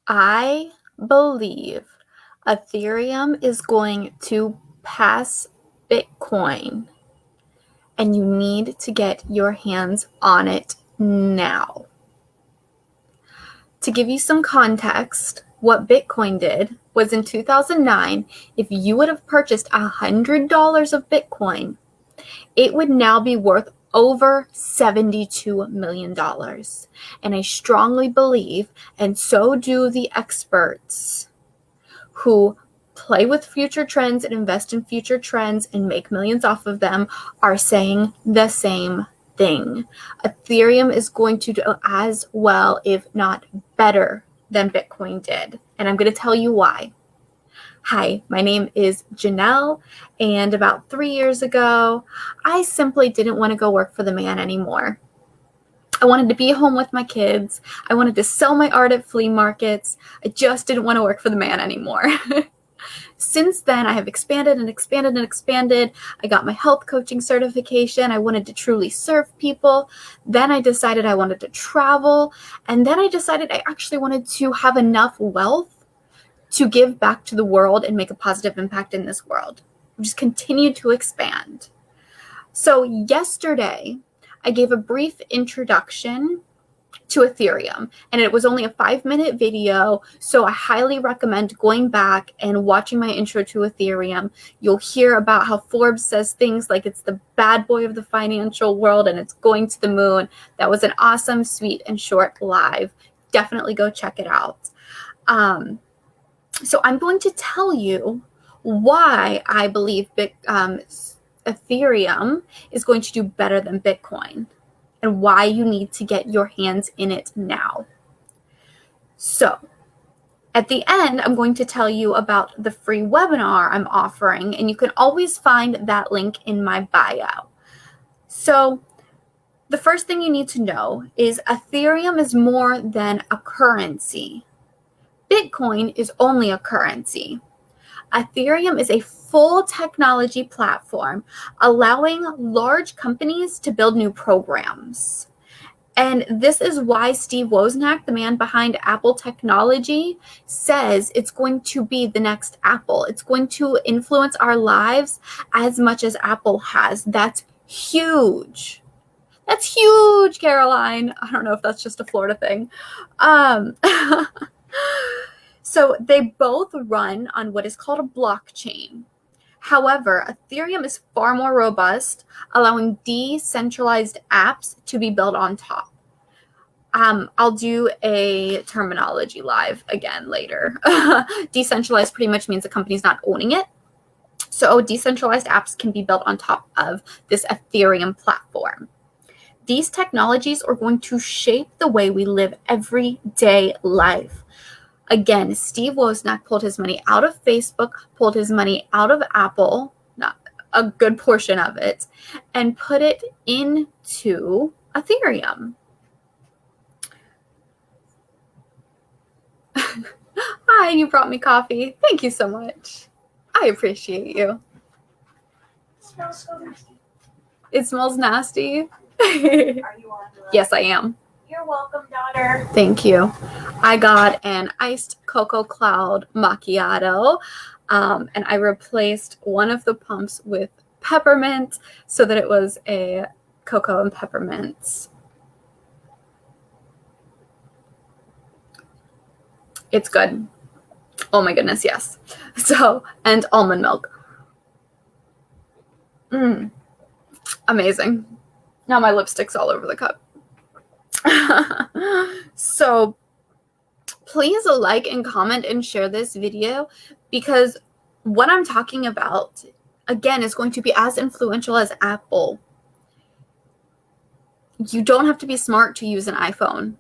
I believe Ethereum is going to pass Bitcoin, and you need to get your hands on it now. To give you some context, what Bitcoin did was in 2009, if you would have purchased $100 of Bitcoin, it would now be worth over $72 million. And I strongly believe, and so do the experts who play with future trends and invest in future trends and make millions off of them, are saying the same thing. Ethereum is going to do as well, if not better, than Bitcoin did. And I'm going to tell you why. Hi, my name is Janelle, and about 3 years ago, I simply didn't want to go work for the man anymore. I wanted to be home with my kids. I wanted to sell my art at flea markets. I just didn't want to work for the man anymore. Since then, I have expanded and expanded and expanded. I got my health coaching certification. I wanted to truly serve people. Then I decided I wanted to travel. And then I decided I actually wanted to have enough wealth to give back to the world and make a positive impact in this world. I just continued to expand. So yesterday, I gave a brief introduction to Ethereum, and it was only a 5-minute video, so I highly recommend going back and watching my intro to Ethereum. You'll hear about how Forbes says things like it's the bad boy of the financial world and it's going to the moon. That was an awesome, sweet, and short live. Definitely go check it out. So I'm going to tell you why I believe Ethereum is going to do better than Bitcoin, and why you need to get your hands in it now. So at the end, I'm going to tell you about the free webinar I'm offering, and you can always find that link in my bio. So the first thing you need to know is Ethereum is more than a currency. Bitcoin is only a currency. Ethereum is a full technology platform allowing large companies to build new programs. And this is why Steve Wozniak, the man behind Apple technology, says it's going to be the next Apple. It's going to influence our lives as much as Apple has. That's huge. That's huge, Caroline. I don't know if that's just a Florida thing. So they both run on what is called a blockchain. However, Ethereum is far more robust, allowing decentralized apps to be built on top. I'll do a terminology live again later. Decentralized pretty much means the company's not owning it. So decentralized apps can be built on top of this Ethereum platform. These technologies are going to shape the way we live everyday life. Again, Steve Wozniak pulled his money out of Facebook, pulled his money out of Apple, not a good portion of it, and put it into Ethereum. Hi, you brought me coffee. Thank you so much. I appreciate you. It smells so nasty. It smells nasty. Are you on the Yes, I am. You're welcome, daughter. Thank you. I got an iced cocoa cloud macchiato, and I replaced one of the pumps with peppermint so that it was a cocoa and peppermint. It's good. Oh my goodness, yes. So, and almond milk. Amazing. Now my lipstick's all over the cup. So please like and comment and share this video, because what I'm talking about, again, is going to be as influential as Apple. You don't have to be smart to use an iPhone.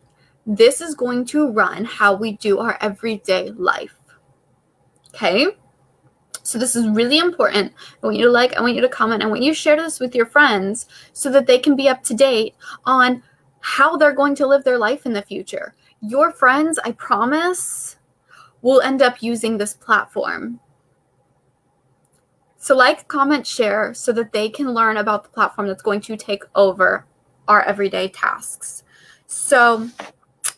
This is going to run how we do our everyday life. Okay? So this is really important. I want you to like, I want you to comment, I want you to share this with your friends so that they can be up to date on how they're going to live their life in the future. Your friends, I promise, will end up using this platform. So like, comment, share so that they can learn about the platform that's going to take over our everyday tasks. So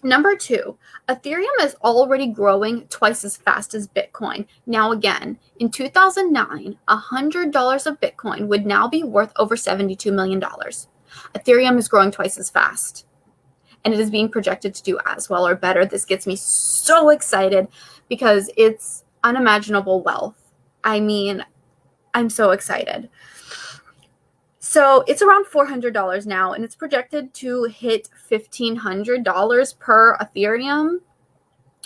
Number 2, Ethereum is already growing twice as fast as Bitcoin. Now again, in 2009, $100 of Bitcoin would now be worth over $72 million. Ethereum is growing twice as fast, and it is being projected to do as well or better. This gets me so excited because it's unimaginable wealth. I mean, I'm so excited. So it's around $400 now, and it's projected to hit $1,500 per Ethereum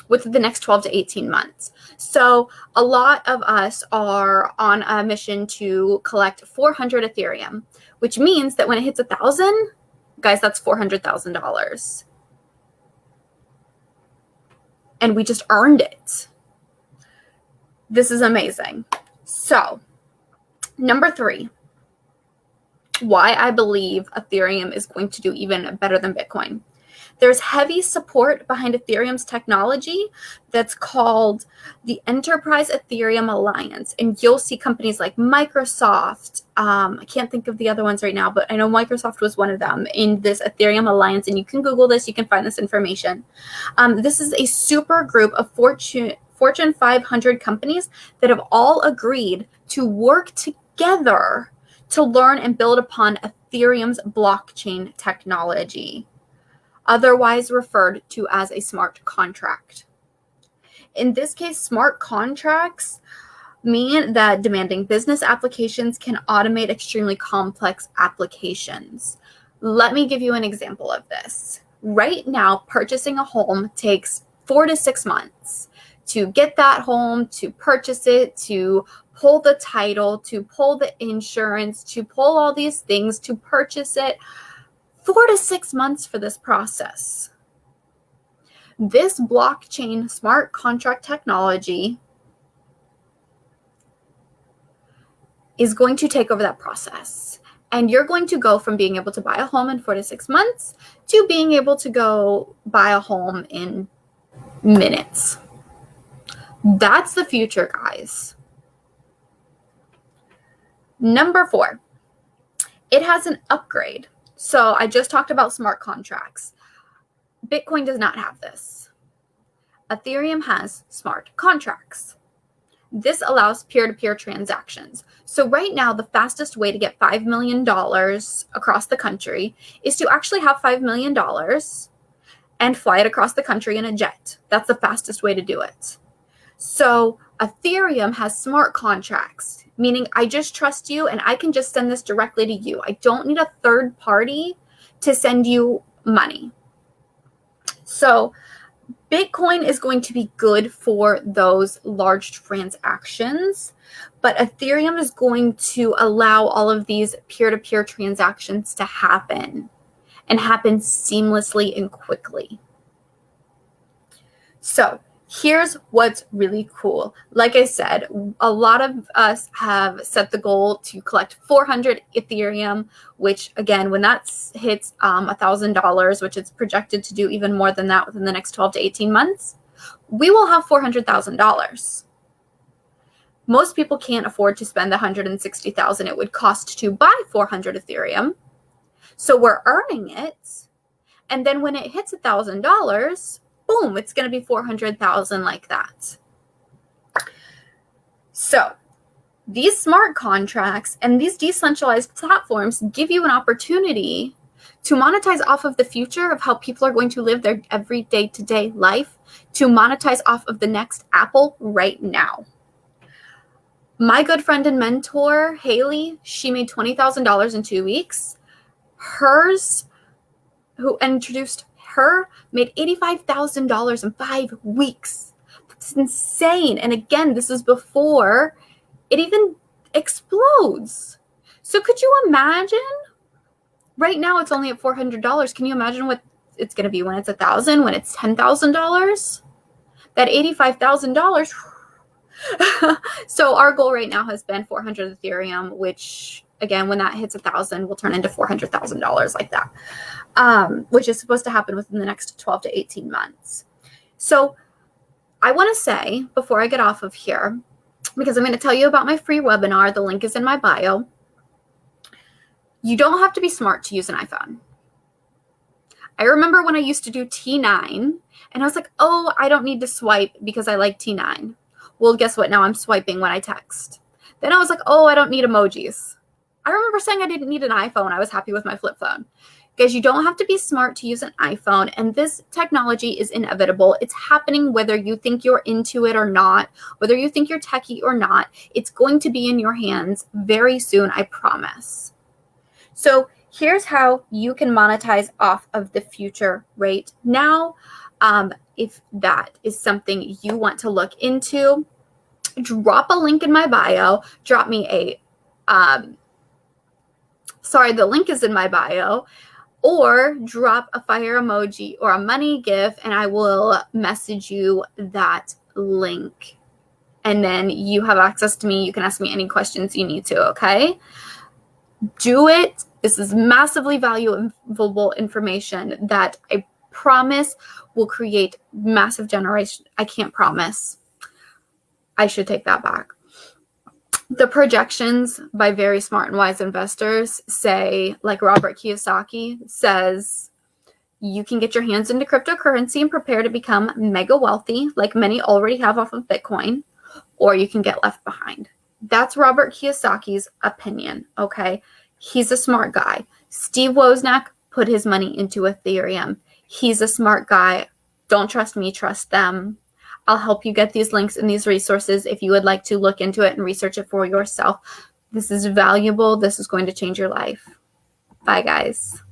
within the next 12 to 18 months. So a lot of us are on a mission to collect 400 Ethereum, which means that when it hits 1,000, guys, that's $400,000. And we just earned it. This is amazing. So, number 3, why I believe Ethereum is going to do even better than Bitcoin. There's heavy support behind Ethereum's technology that's called the Enterprise Ethereum Alliance. And you'll see companies like Microsoft. I can't think of the other ones right now, but I know Microsoft was one of them in this Ethereum Alliance. And you can Google this. You can find this information. This is a super group of Fortune 500 companies that have all agreed to work together to learn and build upon Ethereum's blockchain technology, otherwise referred to as a smart contract. In this case, smart contracts mean that demanding business applications can automate extremely complex applications. Let me give you an example of this. Right now, purchasing a home takes 4 to 6 months to get that home, to purchase it, to pull the title, to pull the insurance, to pull all these things, to purchase it. 4 to 6 months for this process. This blockchain smart contract technology is going to take over that process. And you're going to go from being able to buy a home in 4 to 6 months to being able to go buy a home in minutes. That's the future, guys. Number 4, it has an upgrade. So I just talked about smart contracts. Bitcoin does not have this. Ethereum has smart contracts. This allows peer-to-peer transactions. So right now, the fastest way to get $5 million across the country is to actually have $5 million and fly it across the country in a jet. That's the fastest way to do it. So Ethereum has smart contracts, meaning I just trust you and I can just send this directly to you. I don't need a third party to send you money. So Bitcoin is going to be good for those large transactions, but Ethereum is going to allow all of these peer-to-peer transactions to happen and happen seamlessly and quickly. So here's what's really cool. Like I said, a lot of us have set the goal to collect 400 Ethereum, which again, when that hits $1,000, which is projected to do even more than that within the next 12 to 18 months, we will have $400,000. Most people can't afford to spend the $160,000 it would cost to buy 400 Ethereum. So we're earning it. And then when it hits $1,000, boom, it's going to be 400,000 like that. So these smart contracts and these decentralized platforms give you an opportunity to monetize off of the future of how people are going to live their every day-to-day life, to monetize off of the next Apple right now. My good friend and mentor, Haley, she made $20,000 in 2 weeks. Hers, who introduced her, made $85,000 in 5 weeks. That's insane. And again, this is before it even explodes. So could you imagine? Right now, it's only at $400. Can you imagine what it's going to be when it's $1,000, when it's $10,000? That $85,000. So our goal right now has been 400 Ethereum, which again, when that hits 1,000, will turn into $400,000 like that, which is supposed to happen within the next 12 to 18 months. So I want to say, before I get off of here, because I'm going to tell you about my free webinar, the link is in my bio. You don't have to be smart to use an iPhone. I remember when I used to do T9 and I was like, oh, I don't need to swipe because I like T9. Well, guess what? Now I'm swiping when I text. Then I was like, oh, I don't need emojis. I remember saying I didn't need an iPhone. I was happy with my flip phone. Guys, you don't have to be smart to use an iPhone, and this technology is inevitable. It's happening whether you think you're into it or not, whether you think you're techie or not. It's going to be in your hands very soon, I promise. So here's how you can monetize off of the future rate now. If that is something you want to look into, drop a link in my bio. Drop me a, the link is in my bio. Or drop a fire emoji or a money GIF, and I will message you that link. And then you have access to me. You can ask me any questions you need to, okay? Do it. This is massively valuable information that I promise will create massive generation. I can't promise. I should take that back. The projections by very smart and wise investors say, like Robert Kiyosaki says, you can get your hands into cryptocurrency and prepare to become mega wealthy, like many already have off of Bitcoin, or you can get left behind. That's Robert Kiyosaki's opinion, okay? He's a smart guy. Steve Wozniak put his money into Ethereum. He's a smart guy. Don't trust me, trust them. I'll help you get these links and these resources if you would like to look into it and research it for yourself. This is valuable. This is going to change your life. Bye, guys.